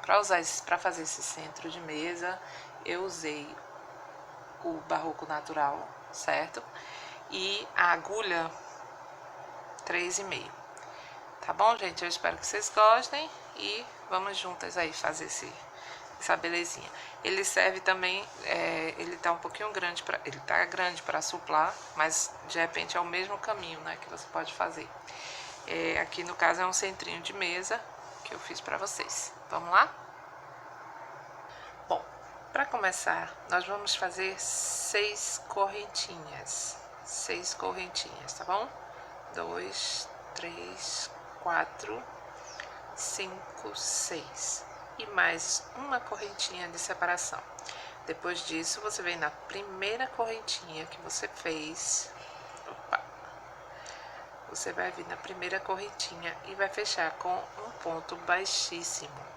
Para fazer esse centro de mesa, eu usei o Barroco Natural, certo? E a agulha 3,5. Tá bom, gente? Eu espero que vocês gostem e vamos juntas aí fazer essa belezinha. Ele serve também, ele tá um pouquinho grande, ele tá grande para suplar, mas de repente é o mesmo caminho, né, que você pode fazer. Aqui no caso é um centrinho de mesa que eu fiz para vocês. Vamos lá? Bom, para começar, nós vamos fazer 6 correntinhas. 6 correntinhas, tá bom? 2, 3, 4, 5, 6. E mais uma correntinha de separação. Depois disso, você vem na primeira correntinha que você fez. Opa! Você vai vir na primeira correntinha e vai fechar com um ponto baixíssimo.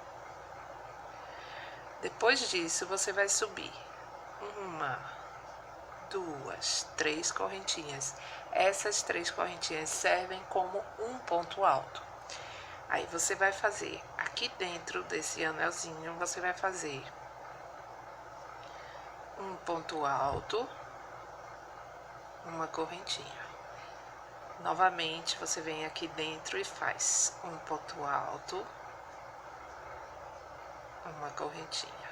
Depois disso, você vai subir 1, 2, 3 correntinhas. Essas 3 correntinhas servem como um ponto alto. Aí você vai fazer aqui dentro desse anelzinho, você vai fazer um ponto alto, uma correntinha. Novamente, você vem aqui dentro e faz um ponto alto, uma correntinha.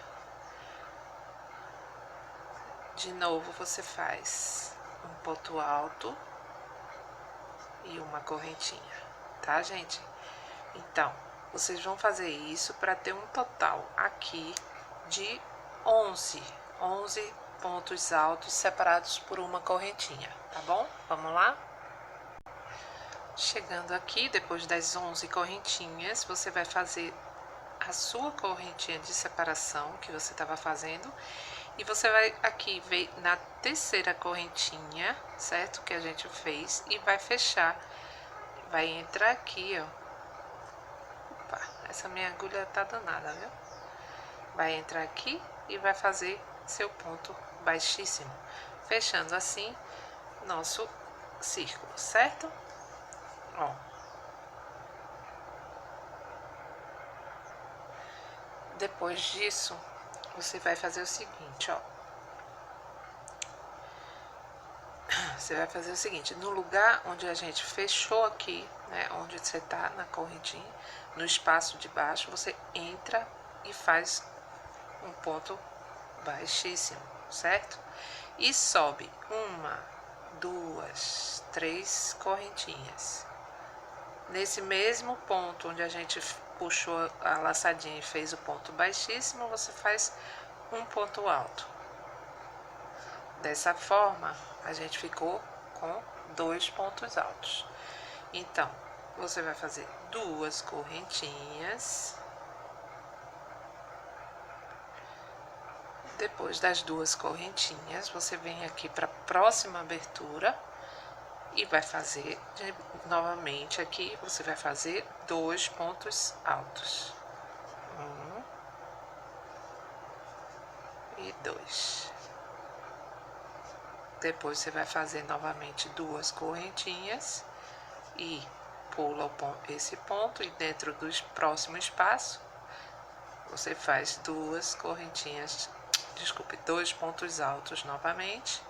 De novo, você faz um ponto alto e uma correntinha, tá, gente? Então, vocês vão fazer isso para ter um total aqui de 11 pontos altos separados por uma correntinha, tá bom? Vamos lá? Chegando aqui, depois das 11 correntinhas, você vai fazer a sua correntinha de separação que você estava fazendo. E você vai aqui ver na terceira correntinha, certo? Que a gente fez e vai fechar. Vai entrar aqui, ó. Opa, essa minha agulha tá danada, viu? Vai entrar aqui e vai fazer seu ponto baixíssimo. Fechando assim nosso círculo, certo? Ó. Depois disso, você vai fazer o seguinte, ó. Você vai fazer o seguinte, no lugar onde a gente fechou aqui, né, onde você tá na correntinha, no espaço de baixo, você entra e faz um ponto baixíssimo, certo? E sobe 1, 2, 3 correntinhas. Nesse mesmo ponto onde a gente puxou a laçadinha e fez o ponto baixíssimo, você faz um ponto alto. Dessa forma, a gente ficou com 2 pontos altos. Então, você vai fazer 2 correntinhas. Depois das 2 correntinhas, você vem aqui para a próxima abertura e vai fazer novamente aqui, você vai fazer 2 pontos altos. 1 e 2. Depois você vai fazer novamente 2 correntinhas e pula esse ponto e dentro do próximo espaço você faz 2 correntinhas, desculpe, 2 pontos altos novamente,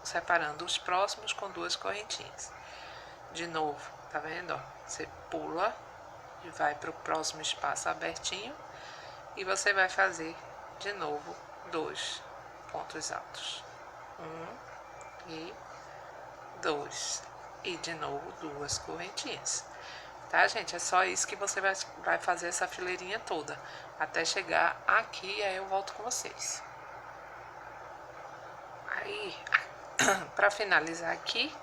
separando os próximos com 2 correntinhas. De novo, tá vendo? Ó? Você pula e vai para o próximo espaço abertinho e você vai fazer de novo 2 pontos altos. 1 e 2. E de novo 2 correntinhas. Tá, gente? É só isso que você vai fazer essa fileirinha toda. Até chegar aqui, aí eu volto com vocês. Aí, para finalizar aqui,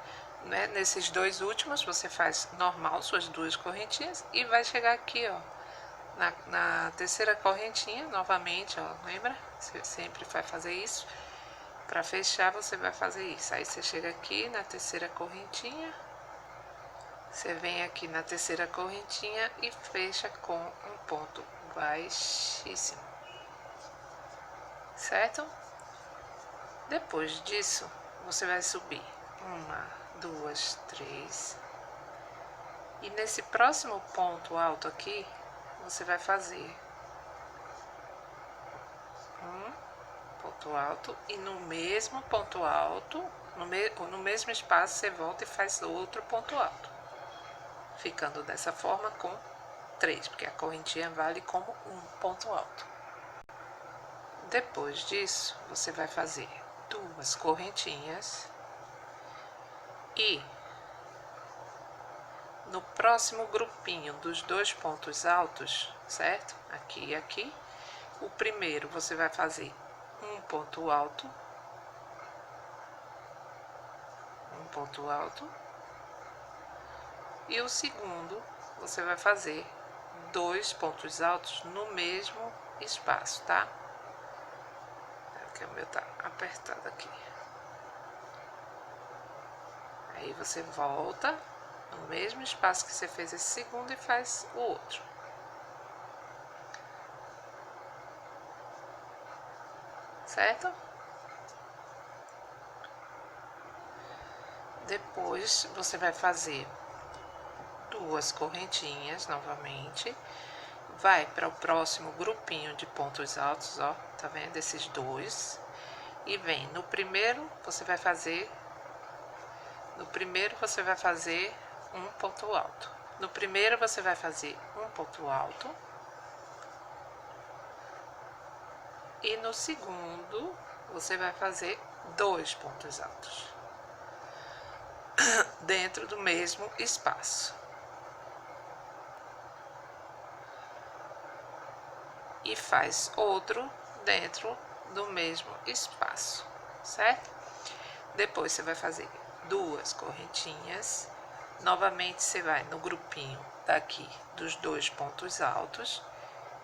né, nesses 2 últimos, você faz normal suas 2 correntinhas e vai chegar aqui, ó. Na terceira correntinha, novamente, ó, lembra? Você sempre vai fazer isso. Para fechar, você vai fazer isso. Aí você chega aqui na terceira correntinha, você vem aqui na terceira correntinha e fecha com um ponto baixíssimo, certo? Depois disso, você vai subir 1, 2, 3, E nesse próximo ponto alto aqui, você vai fazer um ponto alto e no mesmo ponto alto, no mesmo espaço, você volta e faz outro ponto alto, ficando dessa forma com 3, porque a correntinha vale como um ponto alto. Depois disso, você vai fazer 2 correntinhas e no próximo grupinho dos 2 pontos altos, certo? Aqui e aqui, o primeiro você vai fazer um ponto alto, e o segundo você vai fazer 2 pontos altos no mesmo espaço, tá? Porque o meu tá apertado aqui. Aí você volta no mesmo espaço que você fez esse segundo e faz o outro. Certo? Depois você vai fazer 2 correntinhas novamente, vai para o próximo grupinho de pontos altos, ó, tá vendo? Esses 2, e vem no primeiro, você vai fazer um ponto alto. No primeiro você vai fazer um ponto alto, e no segundo você vai fazer 2 pontos altos dentro do mesmo espaço. E faz outro dentro do mesmo espaço, certo? Depois você vai fazer 2 correntinhas, novamente você vai no grupinho daqui dos 2 pontos altos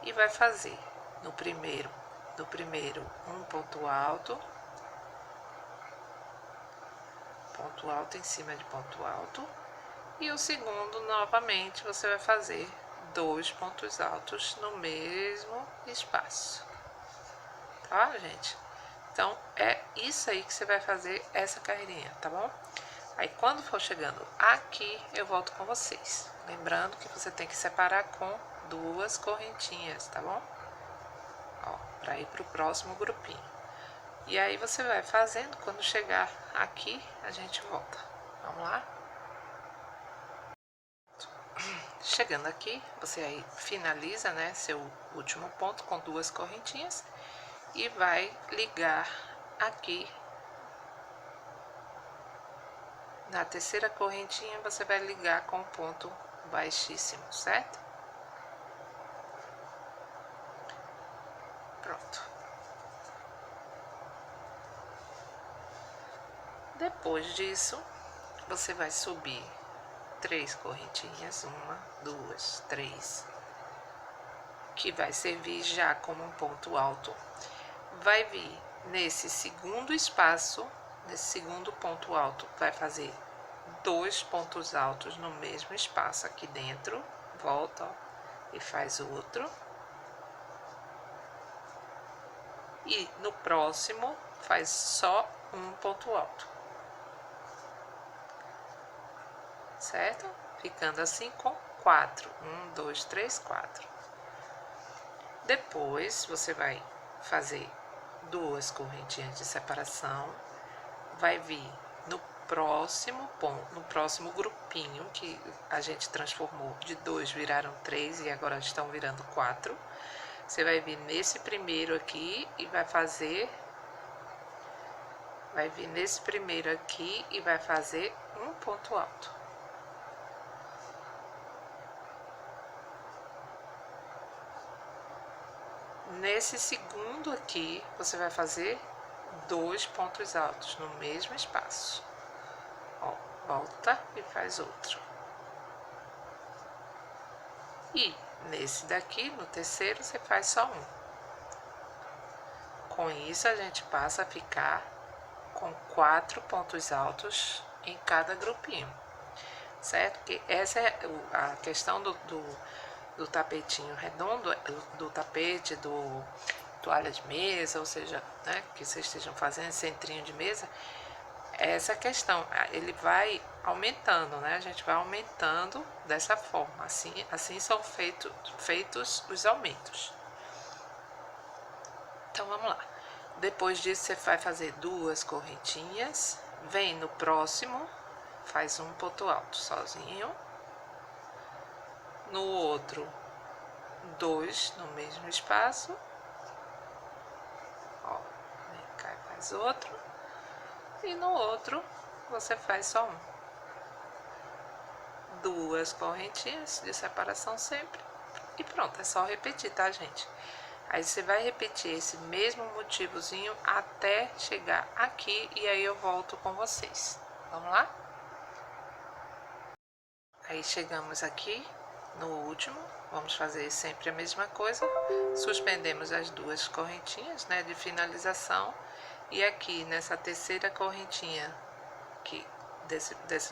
e vai fazer no primeiro um ponto alto em cima de ponto alto, e o segundo novamente você vai fazer 2 pontos altos no mesmo espaço, tá, gente? Então, é isso aí que você vai fazer essa carreirinha, tá bom? Aí, quando for chegando aqui, eu volto com vocês. Lembrando que você tem que separar com 2 correntinhas, tá bom? Ó, pra ir pro próximo grupinho. E aí, você vai fazendo, quando chegar aqui, a gente volta. Vamos lá? Chegando aqui, você aí finaliza, né, seu último ponto com 2 correntinhas e vai ligar aqui na terceira correntinha. Você vai ligar com o ponto baixíssimo, certo? Pronto. Depois disso, você vai subir 3 correntinhas, 1, 2, 3, que vai servir já como um ponto alto. Vai vir nesse segundo espaço, nesse segundo ponto alto, vai fazer 2 pontos altos no mesmo espaço aqui dentro, volta, ó, e faz outro. E no próximo faz só um ponto alto, certo? Ficando assim com 4, 1, 2, 3, 4. Depois você vai fazer 2 correntinhas de separação, vai vir no próximo ponto, no próximo grupinho que a gente transformou de 2, viraram 3 e agora estão virando 4. Você vai vir nesse primeiro aqui e vai vir nesse primeiro aqui e vai fazer um ponto alto. Nesse segundo aqui, você vai fazer 2 pontos altos no mesmo espaço. Ó, volta e faz outro. E nesse daqui, no terceiro, você faz só um. Com isso, a gente passa a ficar com 4 pontos altos em cada grupinho, certo? Porque essa é a questão do tapetinho redondo, do tapete, do toalha de mesa, ou seja, né, que vocês estejam fazendo centrinho de mesa. Essa questão, ele vai aumentando, né? A gente vai aumentando dessa forma, assim são feitos os aumentos. Então, vamos lá. Depois disso, você vai fazer 2 correntinhas, vem no próximo, faz um ponto alto sozinho, no outro, 2 no mesmo espaço, ó, vem cá e faz outro, e no outro, você faz só um. 2 correntinhas de separação sempre, e pronto, é só repetir, tá, gente? Aí você vai repetir esse mesmo motivozinho até chegar aqui e aí eu volto com vocês. Vamos lá? Aí chegamos aqui no último, vamos fazer sempre a mesma coisa. Suspendemos as 2 correntinhas, né, de finalização. E aqui nessa terceira correntinha, que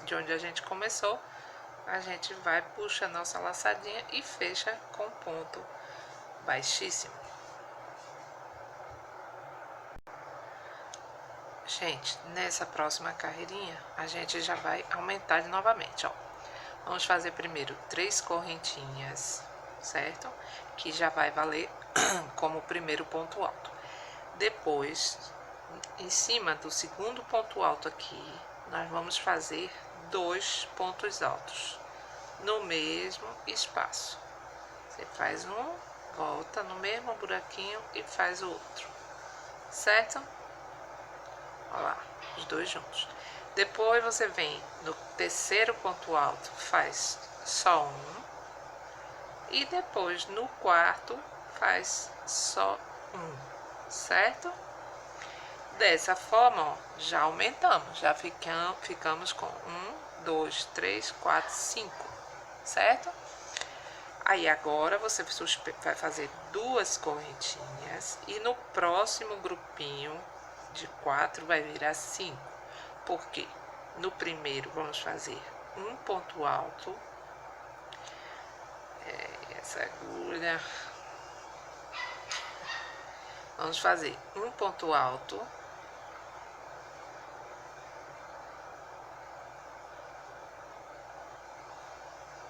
de onde a gente começou, a gente vai, puxa a nossa laçadinha e fecha com ponto baixíssimo. Gente, nessa próxima carreirinha, a gente já vai aumentar novamente, ó. Vamos fazer primeiro 3 correntinhas, certo? Que já vai valer como primeiro ponto alto. Depois, em cima do segundo ponto alto aqui, nós vamos fazer 2 pontos altos no mesmo espaço. Você faz um, volta no mesmo buraquinho e faz o outro, certo? Olha lá, os 2 juntos. Depois você vem no terceiro ponto alto, faz só um. E depois no quarto, faz só um, certo? Dessa forma, ó, já aumentamos, já ficamos com 1, 2, 3, 4, 5, certo? Aí agora você vai fazer 2 correntinhas e no próximo grupinho de 4 vai virar 5. Porque no primeiro vamos fazer um ponto alto, essa agulha, vamos fazer um ponto alto,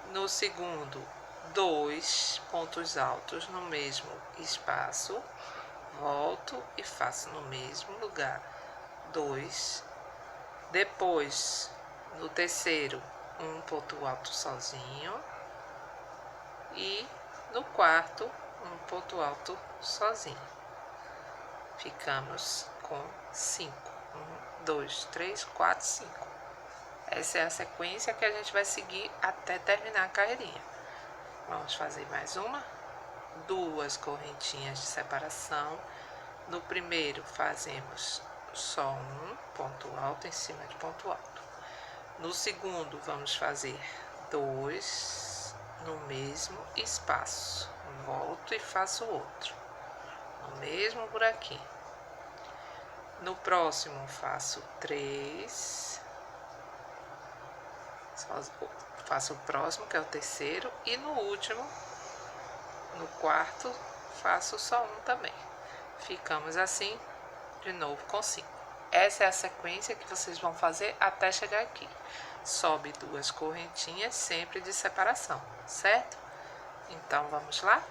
no segundo 2 pontos altos no mesmo espaço, volto e faço no mesmo lugar 2. Depois, no terceiro, um ponto alto sozinho. E no quarto, um ponto alto sozinho. Ficamos com 5. 1, 2, 3, 4, 5. Essa é a sequência que a gente vai seguir até terminar a carreirinha. Vamos fazer mais uma. 2 correntinhas de separação. No primeiro, fazemos só um ponto alto em cima de ponto alto. No segundo, vamos fazer 2 no mesmo espaço. Volto e faço outro no mesmo buraquinho. No próximo, faço 3. Faço o próximo, que é o terceiro, e no último, no quarto, faço só um também. Ficamos assim de novo com 5. Essa é a sequência que vocês vão fazer até chegar aqui. Sobe 2 correntinhas sempre de separação, certo? Então vamos lá?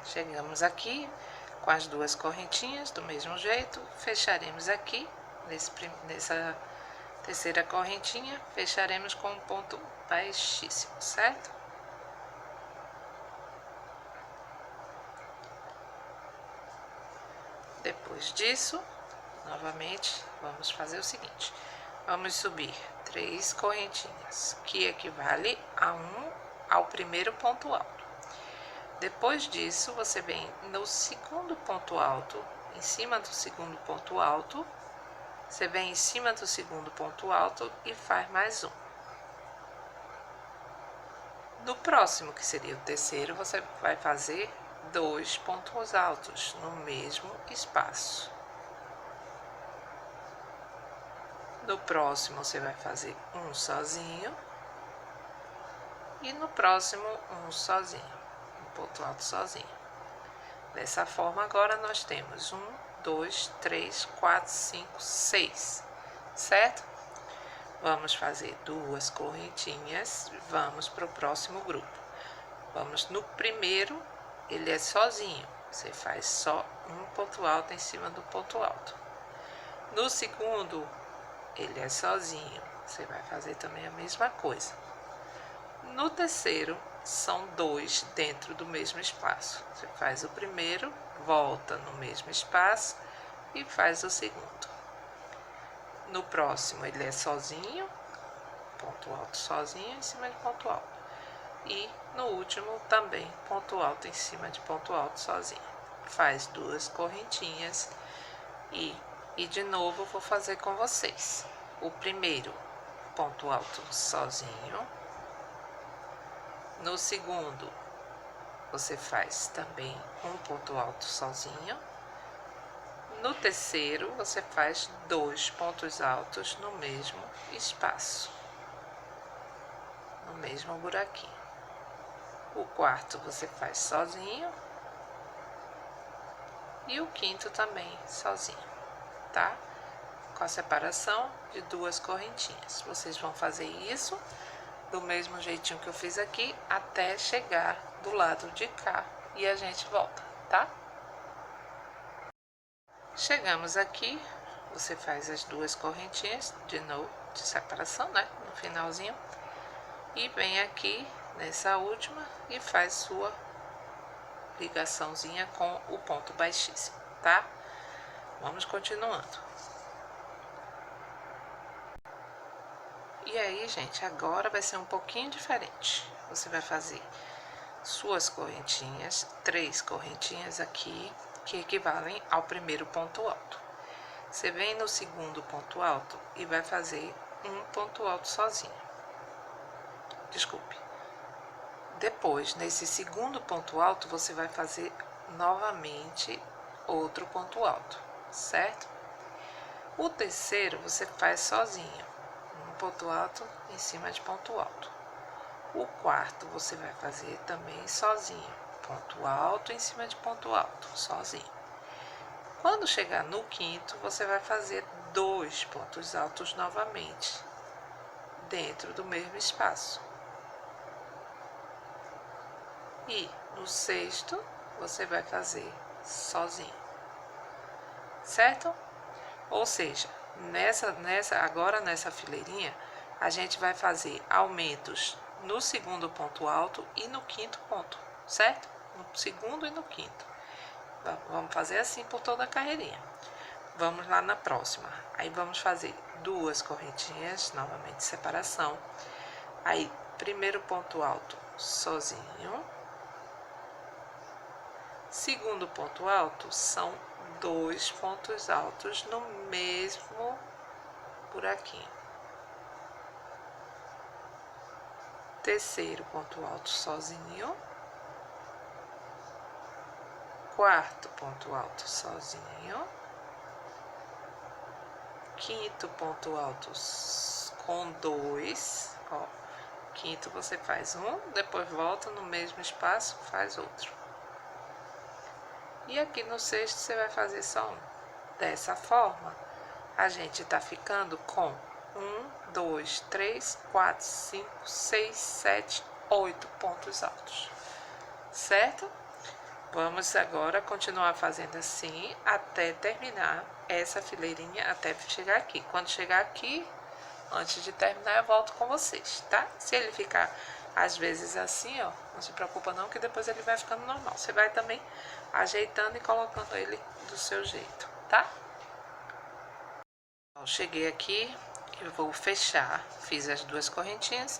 Chegamos aqui com as 2 correntinhas do mesmo jeito, fecharemos aqui nessa terceira correntinha, fecharemos com um ponto baixíssimo, certo? Depois disso, novamente, vamos fazer o seguinte. Vamos subir 3 correntinhas, que equivale ao primeiro ponto alto. Depois disso, você vem no segundo ponto alto, em cima do segundo ponto alto, você vem em cima do segundo ponto alto e faz mais um. No próximo, que seria o terceiro, você vai fazer 2 pontos altos no mesmo espaço. No próximo, você vai fazer um sozinho. E no próximo, um sozinho. Um ponto alto sozinho. Dessa forma, agora nós temos 1, 2, 3, 4, 5, 6. certo? Vamos fazer duas correntinhas, vamos para o próximo grupo. Vamos no primeiro, ele é sozinho, você faz só um ponto alto em cima do ponto alto. No segundo, ele é sozinho, você vai fazer também a mesma coisa. No terceiro, são dois dentro do mesmo espaço. Você faz o primeiro, volta no mesmo espaço e faz o segundo. No próximo, ele é sozinho, ponto alto sozinho em cima de ponto alto. E no último, também ponto alto em cima de ponto alto sozinho. Faz duas correntinhas e de novo vou fazer com vocês. O primeiro, ponto alto sozinho. No segundo, você faz também um ponto alto sozinho. No terceiro, você faz dois pontos altos no mesmo espaço, no mesmo buraquinho. O quarto você faz sozinho e o quinto também sozinho, tá? Com a separação de duas correntinhas. Vocês vão fazer isso do mesmo jeitinho que eu fiz aqui até chegar do lado de cá e a gente volta, tá? Chegamos aqui, você faz as duas correntinhas de novo de separação, né? No finalzinho. E vem aqui nessa última e faz sua ligaçãozinha com o ponto baixíssimo, tá? Vamos continuando. E aí, gente, agora vai ser um pouquinho diferente. Você vai fazer suas correntinhas, 3 correntinhas aqui, que equivalem ao primeiro ponto alto. Você vem no segundo ponto alto e vai fazer um ponto alto sozinho. Desculpe. Depois, nesse segundo ponto alto, você vai fazer novamente outro ponto alto, certo? O terceiro você faz sozinho, um ponto alto em cima de ponto alto. O quarto você vai fazer também sozinho, ponto alto em cima de ponto alto, sozinho. Quando chegar no quinto, você vai fazer dois pontos altos novamente, dentro do mesmo espaço. E no sexto, você vai fazer sozinho, certo? Ou seja, agora nessa fileirinha, a gente vai fazer aumentos no segundo ponto alto e no quinto ponto, certo? No segundo e no quinto. Vamos fazer assim por toda a carreirinha. Vamos lá na próxima. Aí vamos fazer duas correntinhas, novamente separação. Aí, primeiro ponto alto sozinho. Segundo ponto alto são dois pontos altos no mesmo buraquinho. Terceiro ponto alto sozinho. Quarto ponto alto sozinho. Quinto ponto alto com dois, ó. Quinto você faz um, depois volta no mesmo espaço, faz outro. E aqui no sexto você vai fazer só um. Dessa forma, a gente tá ficando com 1, 2, 3, 4, 5, 6, 7, 8 pontos altos, certo? Vamos agora continuar fazendo assim até terminar essa fileirinha, até chegar aqui. Quando chegar aqui, antes de terminar, eu volto com vocês, tá? Se ele ficar às vezes assim, ó, não se preocupa não, que depois ele vai ficando normal. Você vai também ajeitando e colocando ele do seu jeito, tá? Eu cheguei aqui, eu vou fechar, fiz as duas correntinhas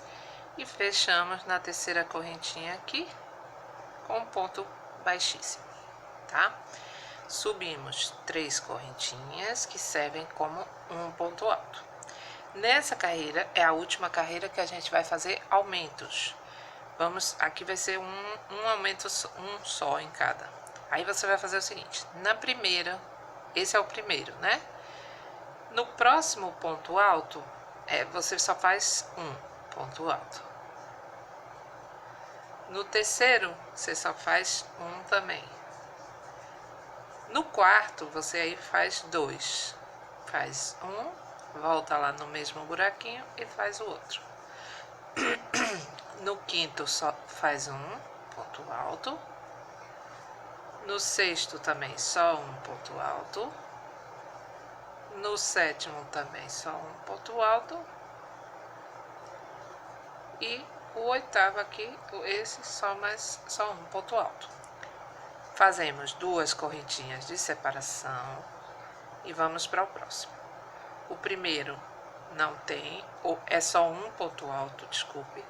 e fechamos na terceira correntinha aqui com um ponto baixíssimo, tá? Subimos 3 correntinhas que servem como um ponto alto. Nessa carreira, é a última carreira que a gente vai fazer aumentos. Aqui vai ser um aumento, um só em cada. Aí você vai fazer o seguinte, na primeira, esse é o primeiro, né? No próximo ponto alto, você só faz um ponto alto. No terceiro, você só faz um também. No quarto, você aí faz dois. Faz um volta lá no mesmo buraquinho e faz o outro. No quinto só faz um ponto alto. No sexto também só um ponto alto. No sétimo também só um ponto alto. E o oitavo aqui, esse só um ponto alto. Fazemos duas correntinhas de separação e vamos para o próximo. O primeiro não tem, ou é só um ponto alto, desculpe.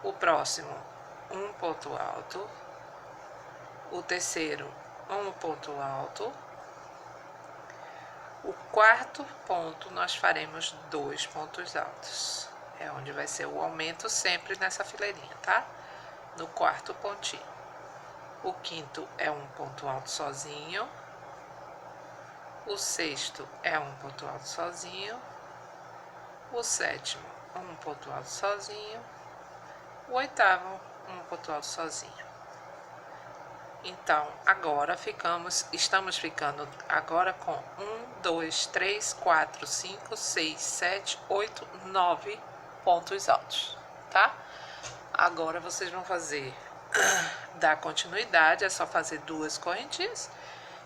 O próximo, um ponto alto. O terceiro, um ponto alto. O quarto ponto, nós faremos 2 pontos altos. É onde vai ser o aumento sempre nessa fileirinha, tá? No quarto pontinho. O quinto é um ponto alto sozinho. O sexto é um ponto alto sozinho. O sétimo, um ponto alto sozinho. O oitavo, um ponto alto sozinho. Então, agora estamos ficando agora com 1, 2, 3, 4, 5, 6, 7, 8, 9 pontos altos, tá? Agora vocês vão dar continuidade, é só fazer duas correntinhas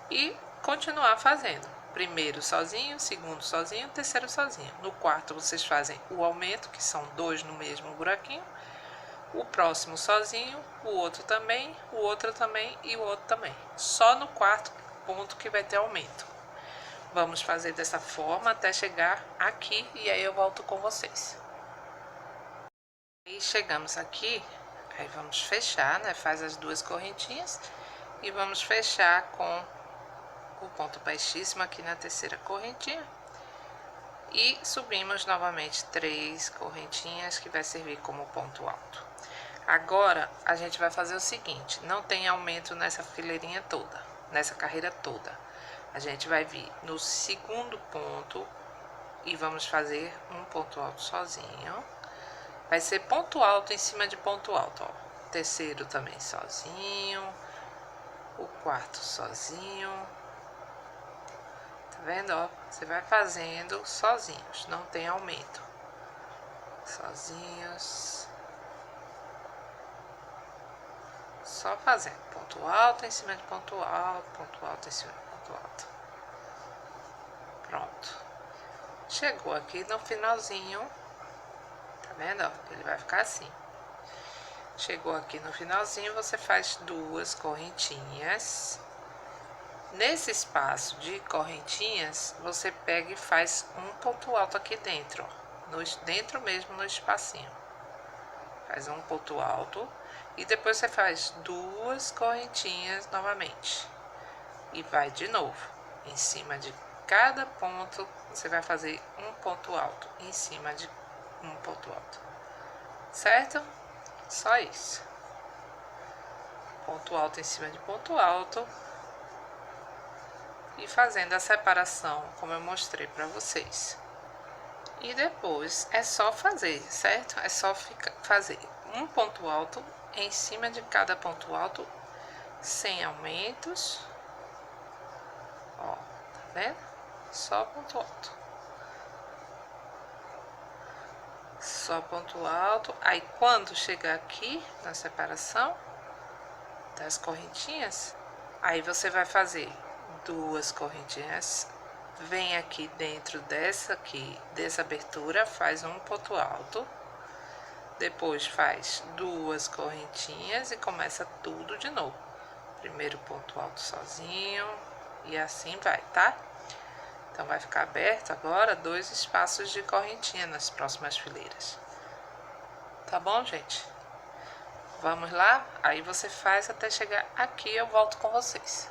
e continuar fazendo. Primeiro sozinho, segundo sozinho, terceiro sozinho. No quarto vocês fazem o aumento, que são 2 no mesmo buraquinho. O próximo sozinho, o outro também, o outro também e o outro também. Só no quarto ponto que vai ter aumento. Vamos fazer dessa forma até chegar aqui e aí eu volto com vocês. E chegamos aqui, aí vamos fechar, né? Faz as duas correntinhas e vamos fechar com o ponto baixíssimo aqui na terceira correntinha. E subimos novamente 3 correntinhas que vai servir como ponto alto. Agora, a gente vai fazer o seguinte, não tem aumento nessa fileirinha toda, nessa carreira toda. A gente vai vir no segundo ponto e vamos fazer um ponto alto sozinho. Vai ser ponto alto em cima de ponto alto, ó. Terceiro também sozinho. O quarto sozinho. Tá vendo, ó? Você vai fazendo sozinhos, não tem aumento. Sozinhos. Só fazendo ponto alto em cima de ponto alto em cima de ponto alto. Pronto. Chegou aqui no finalzinho, tá vendo? Ó? Ele vai ficar assim. Chegou aqui no finalzinho, você faz duas correntinhas. Nesse espaço de correntinhas, você pega e faz um ponto alto aqui dentro, ó, dentro mesmo no espacinho. Faz um ponto alto. E depois você faz duas correntinhas novamente. E vai de novo. Em cima de cada ponto, você vai fazer um ponto alto. Em cima de um ponto alto. Certo? Só isso. Ponto alto em cima de ponto alto. E fazendo a separação, como eu mostrei para vocês. E depois é só fazer, certo? É só fazer um ponto alto em cima de cada ponto alto, sem aumentos. Ó, tá vendo? Só ponto alto. Só ponto alto. Aí, quando chegar aqui na separação das correntinhas, aí você vai fazer duas correntinhas. Vem aqui dentro dessa abertura, faz um ponto alto. Depois faz duas correntinhas e começa tudo de novo. Primeiro ponto alto sozinho e assim vai, tá? Então, vai ficar aberto agora 2 espaços de correntinha nas próximas fileiras. Tá bom, gente? Vamos lá? Aí você faz até chegar aqui, eu volto com vocês.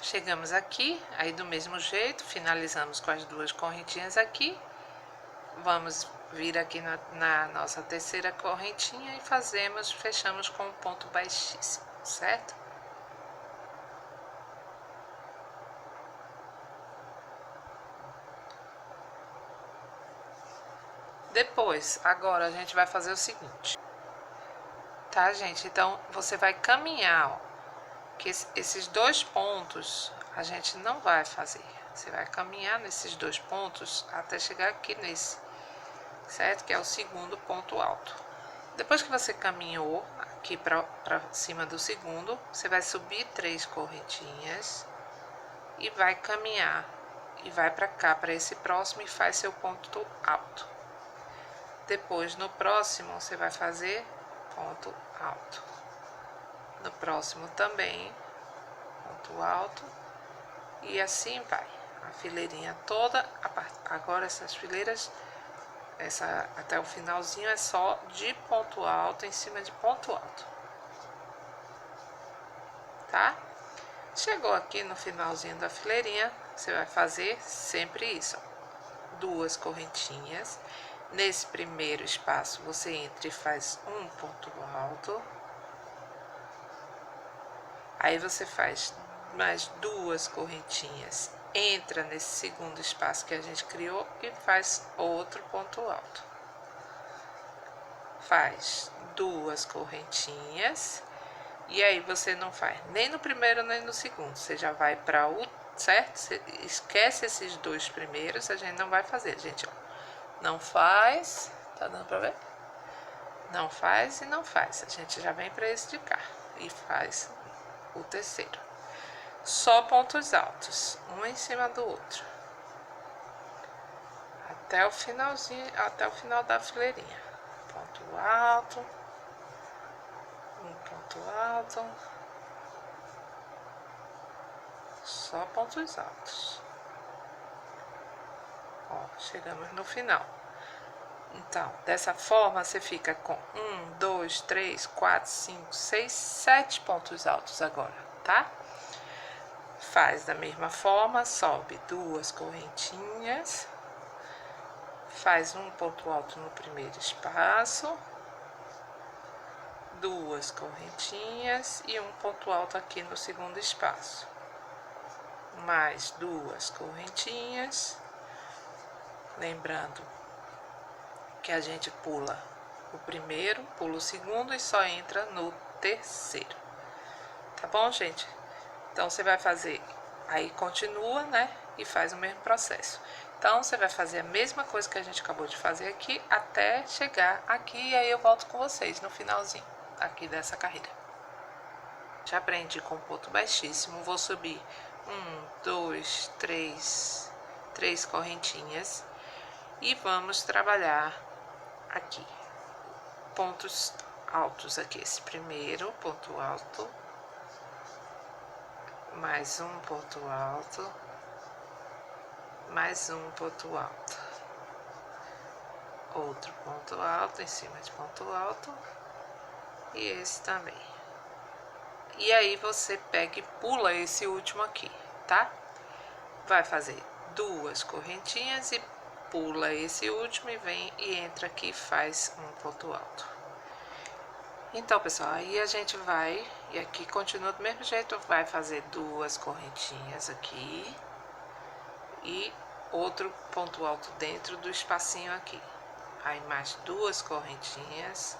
Chegamos aqui, aí do mesmo jeito, finalizamos com as duas correntinhas aqui. Vamos vir aqui na nossa terceira correntinha e fechamos com um ponto baixíssimo, certo? Depois, agora a gente vai fazer o seguinte, tá, gente? Então, você vai caminhar, ó, que esses 2 pontos a gente não vai fazer. Você vai caminhar nesses 2 pontos até chegar aqui nesse, certo? Que é o segundo ponto alto. Depois que você caminhou aqui para cima do segundo, você vai subir 3 correntinhas e vai caminhar e vai para cá, para esse próximo, e faz seu ponto alto. Depois, no próximo, você vai fazer ponto alto. No próximo também, ponto alto. E assim vai. A fileirinha toda. Agora essas fileiras, até o finalzinho, é só de ponto alto em cima de ponto alto. Tá? Chegou aqui no finalzinho da fileirinha, você vai fazer sempre isso, ó. 2 correntinhas. Nesse primeiro espaço, você entra e faz um ponto alto. Aí você faz mais 2 correntinhas, entra nesse segundo espaço que a gente criou e faz outro ponto alto. Faz 2 correntinhas, e aí você não faz nem no primeiro nem no segundo, você já vai para o certo? Você esquece esses 2 primeiros, a gente não vai fazer, gente, ó. Não faz, tá dando pra ver? Não faz e não faz. A gente já vem para esse de cá e faz o terceiro. Só pontos altos, um em cima do outro. Até o finalzinho, até o final da fileirinha. Ponto alto. Um ponto alto. Só pontos altos. Ó, chegamos no final. Então, dessa forma, você fica com 1, 2, 3, 4, 5, 6, 7 pontos altos agora, tá? Faz da mesma forma, sobe 2 correntinhas, faz um ponto alto no primeiro espaço, 2 correntinhas e um ponto alto aqui no segundo espaço. Mais 2 correntinhas, lembrando que a gente pula o primeiro, pula o segundo e só entra no terceiro. Tá bom, gente? Então, você vai fazer, aí continua, né? E faz o mesmo processo. Então, você vai fazer a mesma coisa que a gente acabou de fazer aqui, até chegar aqui, e aí eu volto com vocês no finalzinho aqui dessa carreira. Já aprendi com ponto baixíssimo, vou subir 1, 2, 3 correntinhas e vamos trabalhar aqui pontos altos aqui. Esse primeiro ponto alto, mais um ponto alto, mais um ponto alto, outro ponto alto em cima de ponto alto, e esse também. E aí você pega e pula esse último aqui, tá? Vai fazer 2 correntinhas e pula esse último e vem e entra aqui e faz um ponto alto. Então, pessoal, aí a gente vai, e aqui continua do mesmo jeito, vai fazer 2 correntinhas aqui e outro ponto alto dentro do espacinho aqui. Aí mais 2 correntinhas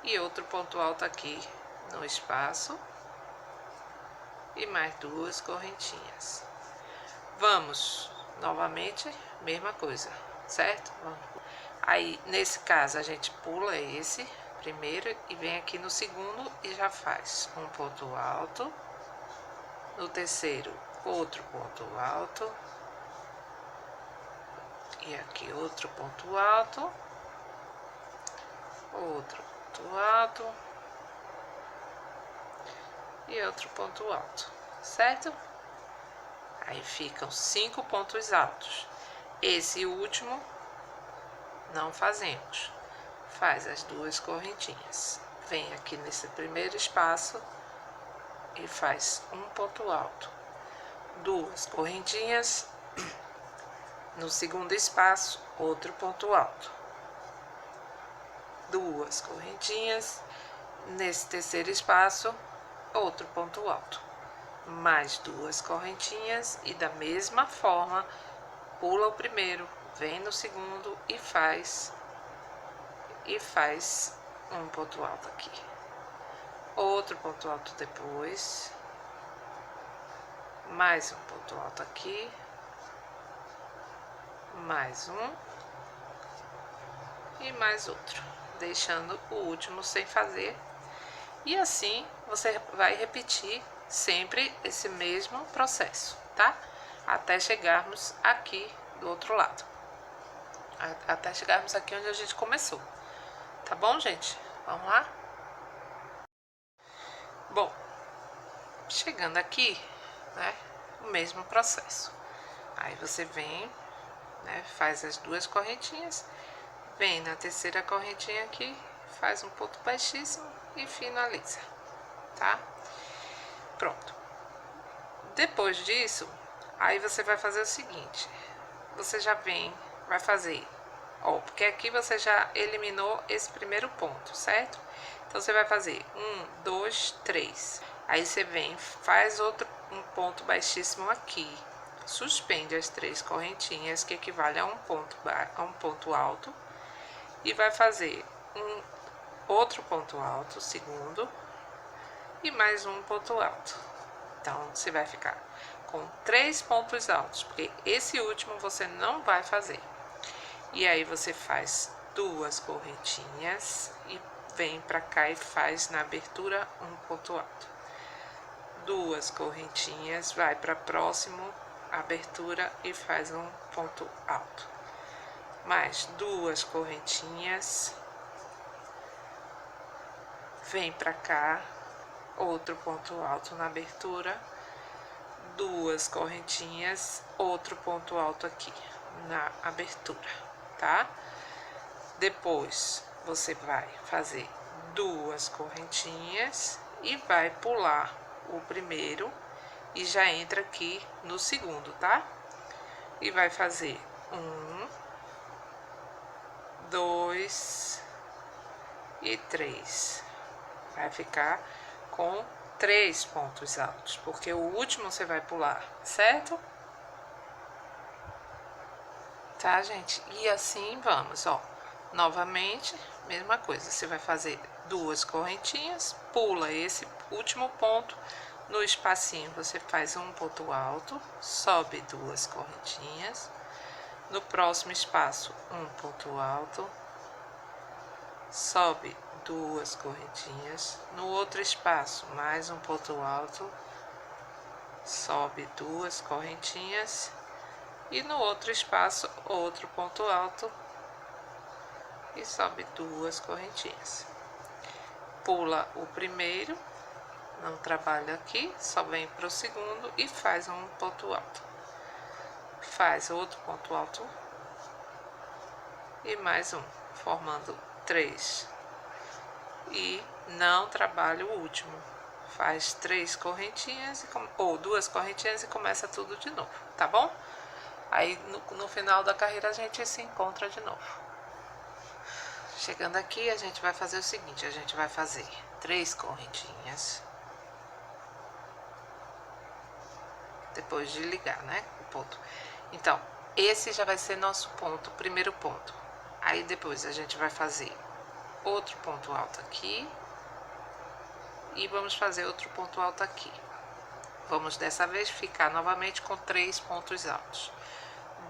e outro ponto alto aqui no espaço e mais 2 correntinhas. Vamos novamente, mesma coisa, certo? Aí, nesse caso, a gente pula esse primeiro e vem aqui no segundo e já faz um ponto alto. No terceiro, outro ponto alto. E aqui outro ponto alto. Outro ponto alto. E outro ponto alto, certo? Aí ficam 5 pontos altos. Esse último não fazemos. Faz as 2 correntinhas. Vem aqui nesse primeiro espaço e faz um ponto alto. 2 correntinhas. No segundo espaço, outro ponto alto. 2 correntinhas. Nesse terceiro espaço, outro ponto alto. Mais 2 correntinhas e da mesma forma pula o primeiro, vem no segundo e faz um ponto alto aqui. Outro ponto alto depois. Mais um ponto alto aqui. mais um e mais outro, deixando o último sem fazer. E assim você vai repetir sempre esse mesmo processo, tá? Até chegarmos aqui do outro lado. Até chegarmos aqui onde a gente começou. Tá bom, gente? Vamos lá? Bom, chegando aqui, né? O mesmo processo. Aí você vem, né? Faz as duas correntinhas. Vem na terceira correntinha aqui, faz um ponto baixíssimo e finaliza, tá? Pronto. Depois disso, aí você vai fazer o seguinte. Você já vem, vai fazer, ó, porque aqui você já eliminou esse primeiro ponto, certo? Então, você vai fazer 1, 2, 3. Aí, você vem, faz um ponto baixíssimo aqui. Suspende as 3 correntinhas, que equivale a um ponto alto. E vai fazer outro ponto alto, segundo. E mais um ponto alto. Então, você vai ficar com 3 pontos altos, porque esse último você não vai fazer. E aí, você faz 2 correntinhas e vem pra cá e faz na abertura um ponto alto. 2 correntinhas, vai para próximo abertura e faz um ponto alto. Mais 2 correntinhas, vem pra cá, outro ponto alto na abertura, 2 correntinhas, outro ponto alto aqui na abertura, tá? Depois, você vai fazer 2 correntinhas e vai pular o primeiro e já entra aqui no segundo, tá? E vai fazer 1, 2 e 3. Vai ficar com 3 pontos altos, porque o último você vai pular, certo? Tá, gente? E assim vamos, ó. Novamente, mesma coisa, você vai fazer 2 correntinhas, pula esse último ponto, no espacinho você faz um ponto alto, sobe 2 correntinhas, no próximo espaço um ponto alto, sobe 2 correntinhas, no outro espaço mais um ponto alto, sobe 2 correntinhas e no outro espaço outro ponto alto e sobe 2 correntinhas. Pula o primeiro, não trabalha aqui, só vem para o segundo e faz um ponto alto. Faz outro ponto alto e mais um, formando 3. E não trabalha o último. Faz 3 correntinhas, ou 2 correntinhas e começa tudo de novo, tá bom? Aí no final da carreira a gente se encontra de novo. Chegando aqui, a gente vai fazer o seguinte, a gente vai fazer 3 correntinhas. Depois de ligar, né, o ponto. Então, esse já vai ser nosso ponto, primeiro ponto. Aí depois a gente vai fazer outro ponto alto aqui. E vamos fazer outro ponto alto aqui. Vamos dessa vez ficar novamente com 3 pontos altos.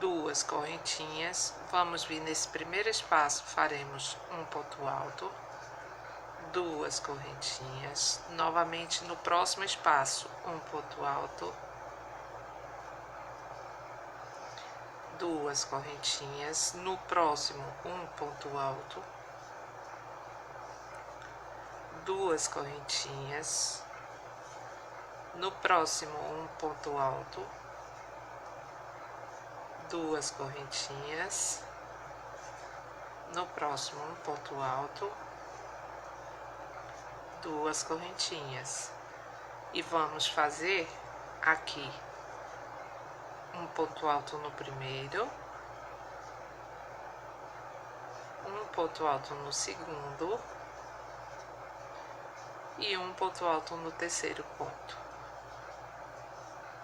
2 correntinhas, vamos vir nesse primeiro espaço, faremos um ponto alto, 2 correntinhas, novamente no próximo espaço, um ponto alto, 2 correntinhas, no próximo, um ponto alto, 2 correntinhas, no próximo, um ponto alto, 2 correntinhas, no próximo um ponto alto, 2 correntinhas e vamos fazer aqui um ponto alto no primeiro, um ponto alto no segundo e um ponto alto no terceiro ponto.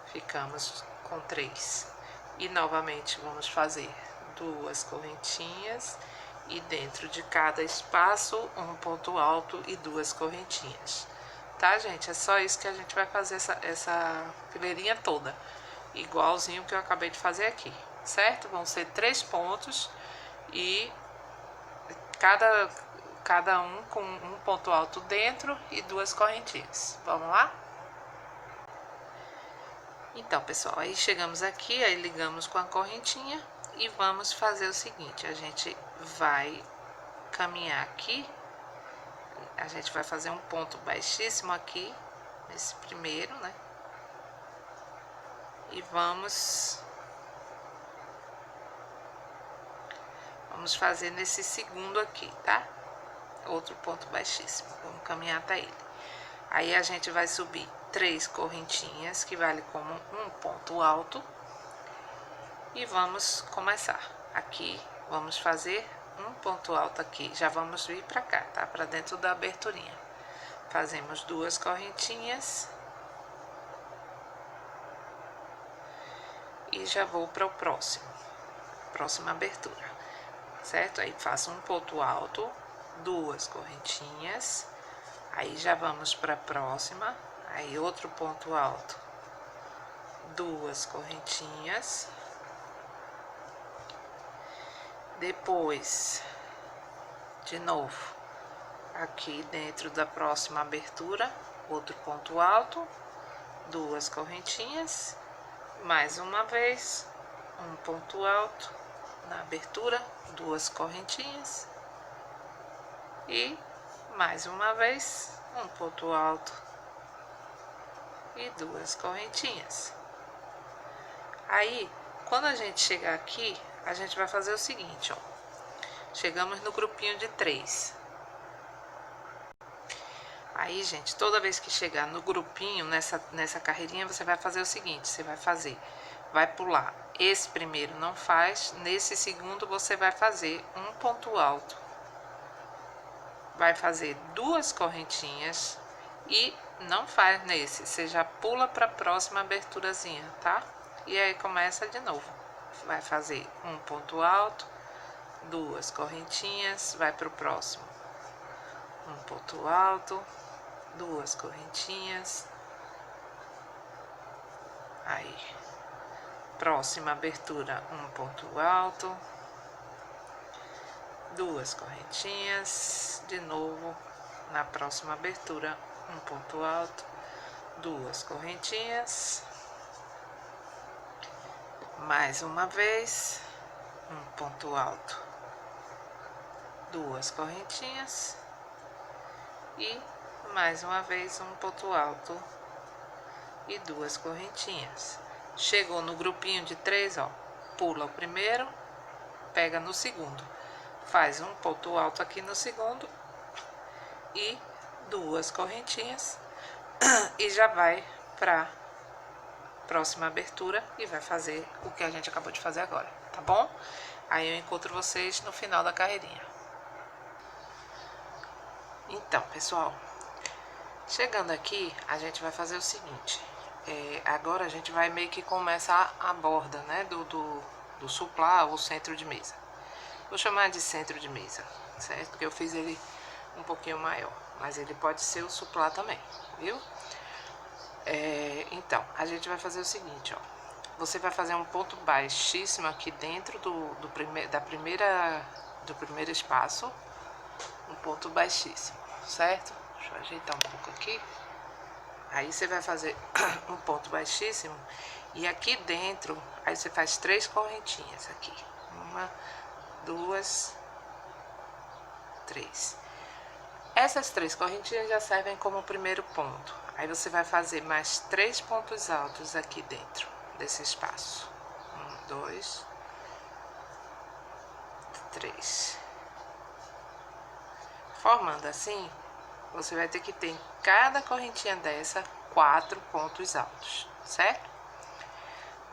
Ficamos com 3. E novamente vamos fazer 2 correntinhas e dentro de cada espaço um ponto alto e 2 correntinhas. Tá, gente? É só isso que a gente vai fazer essa fileirinha toda. Igualzinho que eu acabei de fazer aqui, certo? Vão ser 3 pontos e cada um com um ponto alto dentro e 2 correntinhas. Vamos lá? Então, pessoal, aí chegamos aqui, aí ligamos com a correntinha e vamos fazer o seguinte: a gente vai caminhar aqui, a gente vai fazer um ponto baixíssimo aqui, nesse primeiro, né? E vamos fazer nesse segundo aqui, tá? Outro ponto baixíssimo, vamos caminhar até ele. Aí a gente vai subir 3 correntinhas, que vale como um ponto alto. E vamos começar. Aqui, vamos fazer um ponto alto aqui. Já vamos vir pra cá, tá? Pra dentro da aberturinha. Fazemos 2 correntinhas. E já vou para o próxima abertura, certo? Aí faço um ponto alto, 2 correntinhas, aí já vamos para a próxima, aí outro ponto alto, 2 correntinhas, depois, de novo, aqui dentro da próxima abertura, outro ponto alto, 2 correntinhas, mais uma vez, um ponto alto na abertura, 2 correntinhas e mais uma vez um ponto alto e 2 correntinhas. Aí, quando a gente chegar aqui, a gente vai fazer o seguinte, ó. Chegamos no grupinho de 3. Aí, gente, toda vez que chegar no grupinho, nessa carreirinha, você vai fazer o seguinte, você vai pular. Esse primeiro não faz, nesse segundo você vai fazer um ponto alto. Vai fazer 2 correntinhas e não faz nesse, você já pula para a próxima aberturazinha, tá? E aí começa de novo. Vai fazer um ponto alto, 2 correntinhas, vai para o próximo. Um ponto alto, 2 correntinhas. Aí, próxima abertura, um ponto alto, 2 correntinhas, de novo, na próxima abertura, um ponto alto, 2 correntinhas, mais uma vez, um ponto alto, 2 correntinhas e mais uma vez um ponto alto e 2 correntinhas. Chegou no grupinho de 3, ó, pula o primeiro, pega no segundo, faz um ponto alto aqui no segundo e 2 correntinhas e já vai para próxima abertura e vai fazer o que a gente acabou de fazer agora, tá bom? Aí eu encontro vocês no final da carreirinha. Então, pessoal, chegando aqui, a gente vai fazer o seguinte. Agora a gente vai meio que começar a borda, né, do suplá ou centro de mesa. Vou chamar de centro de mesa, certo? Porque eu fiz ele um pouquinho maior, mas ele pode ser o suplá também, viu? Então, a gente vai fazer o seguinte, ó. Você vai fazer um ponto baixíssimo aqui dentro do primeiro espaço, um ponto baixíssimo, certo? Deixa eu ajeitar um pouco aqui. Aí você vai fazer um ponto baixíssimo e aqui dentro, aí você faz 3 correntinhas aqui. 1, 2, 3. Essas 3 correntinhas já servem como primeiro ponto. Aí você vai fazer mais 3 pontos altos aqui dentro desse espaço. 1, 2, 3. Formando assim, você vai ter que ter em cada correntinha dessa 4 pontos altos, certo?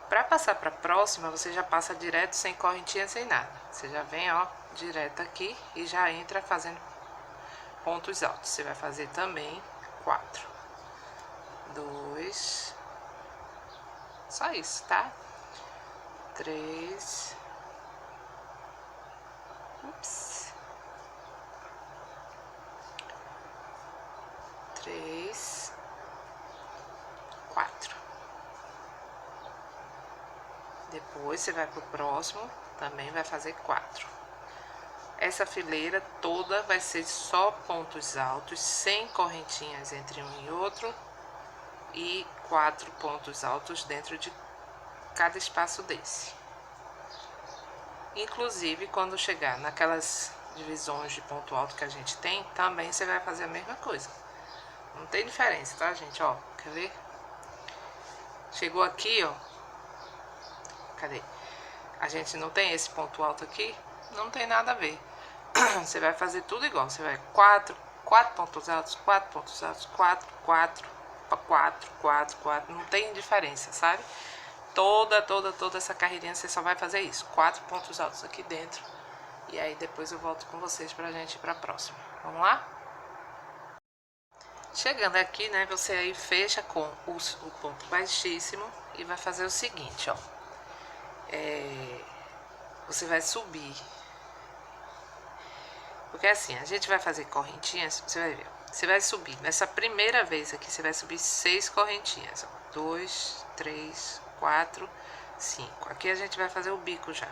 Para passar para a próxima, você já passa direto sem correntinha, sem nada. Você já vem, ó, direto aqui e já entra fazendo pontos altos. Você vai fazer também 4. 2. Só isso, tá? 3. Ups. 3, 4. Depois você vai pro próximo, também vai fazer 4. Essa fileira toda vai ser só pontos altos, sem correntinhas entre um e outro, e 4 pontos altos dentro de cada espaço desse. Inclusive, quando chegar naquelas divisões de ponto alto que a gente tem, também você vai fazer a mesma coisa. Não tem diferença, tá, gente? Ó, quer ver? Chegou aqui, ó. Cadê? A gente não tem esse ponto alto aqui? Não tem nada a ver. Você vai fazer tudo igual. Você vai 4 pontos altos, 4 pontos altos, 4, 4, 4, 4, 4. Não tem diferença, sabe? Toda essa carreirinha você só vai fazer isso. 4 pontos altos aqui dentro. E aí depois eu volto com vocês pra gente ir pra próxima. Vamos lá? Chegando aqui, né, você aí fecha com o ponto baixíssimo e vai fazer o seguinte, ó. Você vai subir. Porque assim, a gente vai fazer correntinhas, você vai ver. Você vai subir, nessa primeira vez aqui, você vai subir 6 correntinhas, ó. 2, 3, 4, 5. Aqui a gente vai fazer o bico já.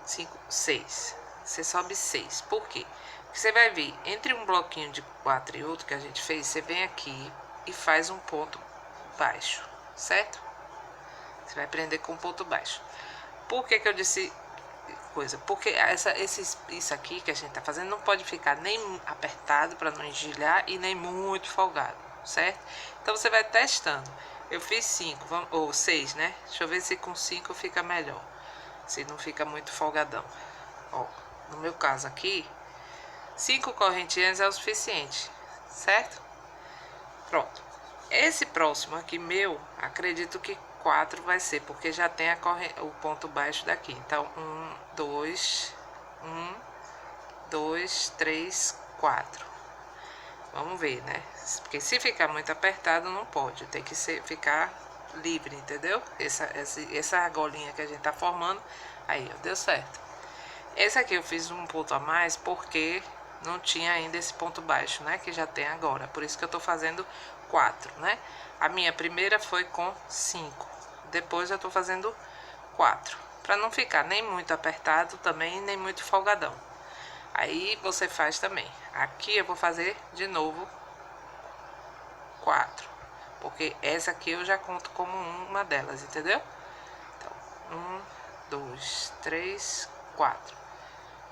5, 6. Você sobe 6. Por quê? Porque você vai vir entre um bloquinho de 4 e outro que a gente fez, você vem aqui e faz um ponto baixo, certo? Você vai prender com um ponto baixo. Por que que eu disse coisa? Porque isso aqui que a gente tá fazendo não pode ficar nem apertado para não engelhar e nem muito folgado, certo? Então você vai testando. Eu fiz 5, ou 6, né? Deixa eu ver se com 5 fica melhor. Se não fica muito folgadão. Ó, no meu caso aqui, 5 correntinhas é o suficiente, certo? Pronto. Esse próximo aqui meu, acredito que 4 vai ser, porque já tem o ponto baixo daqui. Então, 1, 2, 3, 4. Vamos ver, né? Porque se ficar muito apertado, não pode. Tem que ficar livre, entendeu? Essa argolinha que a gente tá formando, aí, ó, deu certo. Esse aqui eu fiz um ponto a mais porque não tinha ainda esse ponto baixo, né? Que já tem agora. Por isso que eu tô fazendo 4, né? A minha primeira foi com 5. Depois eu tô fazendo 4. Pra não ficar nem muito apertado também, nem muito folgadão. Aí você faz também. Aqui eu vou fazer de novo 4. Porque essa aqui eu já conto como uma delas, entendeu? Então, 1, 2, 3, 4.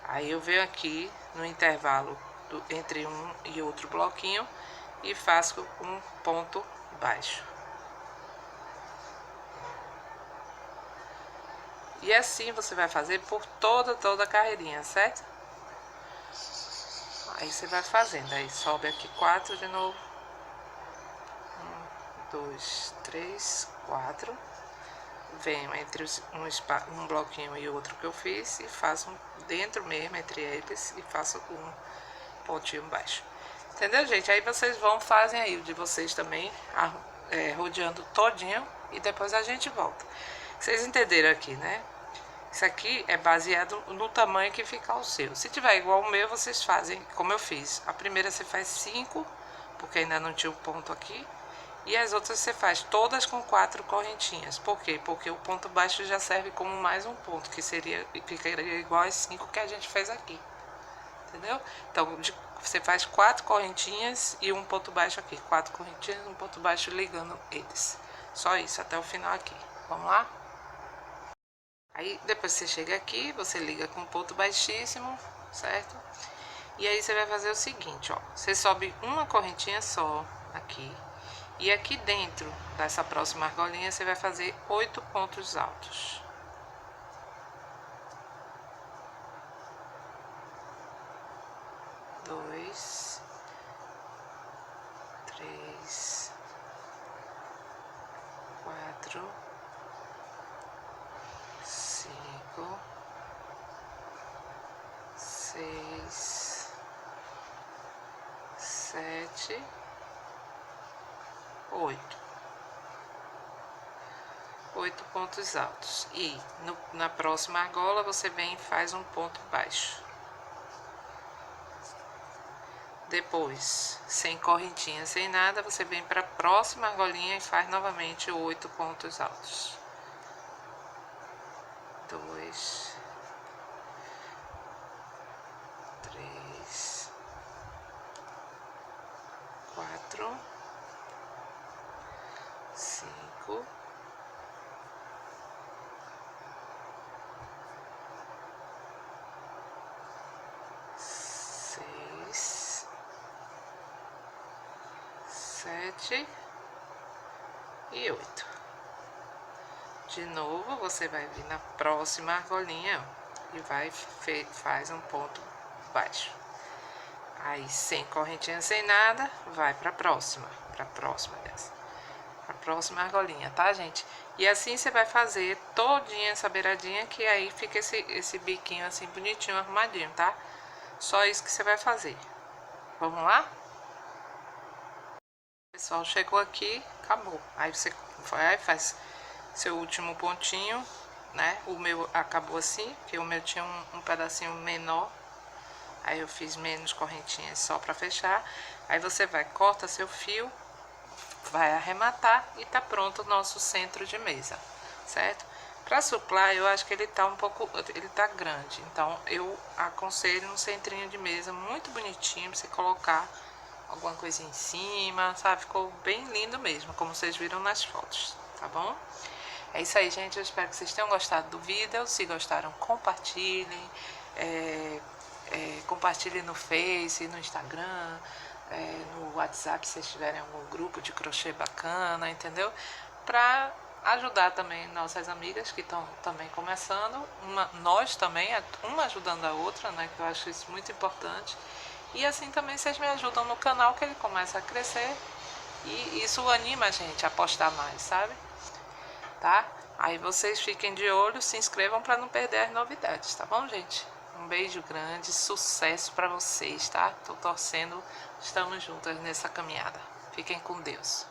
Aí eu venho aqui no intervalo entre um e outro bloquinho e faço um ponto baixo. E assim você vai fazer por toda a carreirinha, certo? Aí você vai fazendo, aí sobe aqui 4 de novo. 1, 2, 3, 4. Venho entre um bloquinho e outro que eu fiz e faço dentro mesmo entre eles e faço um pontinho baixo. Entendeu, gente? Aí vocês fazem aí o de vocês também, rodeando todinho e depois a gente volta. Vocês entenderam aqui, né? Isso aqui é baseado no tamanho que ficar o seu. Se tiver igual o meu, vocês fazem como eu fiz. A primeira você faz 5, porque ainda não tinha o ponto aqui. E as outras você faz todas com 4 correntinhas. Por quê? Porque o ponto baixo já serve como mais um ponto, que ficaria igual às 5 que a gente fez aqui. Entendeu? Então, você faz 4 correntinhas e um ponto baixo aqui. 4 correntinhas e um ponto baixo ligando eles. Só isso, até o final aqui. Vamos lá? Aí, depois você chega aqui, você liga com um ponto baixíssimo, certo? E aí você vai fazer o seguinte, ó. Você sobe uma correntinha só aqui. E aqui dentro dessa próxima argolinha, você vai fazer 8 pontos altos. Dois, 3, 4, 5, 6, 7, 8. 8 pontos altos. E na próxima argola você vem e faz um ponto baixo. Depois, sem correntinha, sem nada, você vem para a próxima argolinha e faz novamente 8 pontos altos. 2, 3, 4, 5, 6, 7 e 8. De novo, você vai vir na próxima argolinha, ó, e faz um ponto baixo. Aí, sem correntinha, sem nada, vai pra próxima dessa. A próxima argolinha, tá, gente? E assim você vai fazer todinha essa beiradinha, que aí fica esse biquinho assim bonitinho, arrumadinho, tá? Só isso que você vai fazer. Vamos lá? Pessoal, chegou aqui, acabou. Aí você vai, faz seu último pontinho, né? O meu acabou assim, porque o meu tinha um pedacinho menor. Aí eu fiz menos correntinhas só pra fechar. Aí você vai, corta seu fio, vai arrematar e tá pronto o nosso centro de mesa, certo? Pra supply, eu acho que ele tá grande. Então, eu aconselho um centrinho de mesa muito bonitinho pra você colocar alguma coisinha em cima, sabe? Ficou bem lindo mesmo, como vocês viram nas fotos, tá bom? É isso aí, gente. Eu espero que vocês tenham gostado do vídeo. Se gostaram, compartilhem. Compartilhem no Face, no Instagram, no WhatsApp, se vocês tiverem algum grupo de crochê bacana, entendeu? Pra ajudar também nossas amigas que estão também começando. Nós também, uma ajudando a outra, né? Que eu acho isso muito importante. E assim também vocês me ajudam no canal, que ele começa a crescer. E isso anima a gente a postar mais, sabe? Tá? Aí vocês fiquem de olho, se inscrevam para não perder as novidades, tá bom, gente? Um beijo grande, sucesso para vocês, tá? Tô torcendo, estamos juntas nessa caminhada. Fiquem com Deus.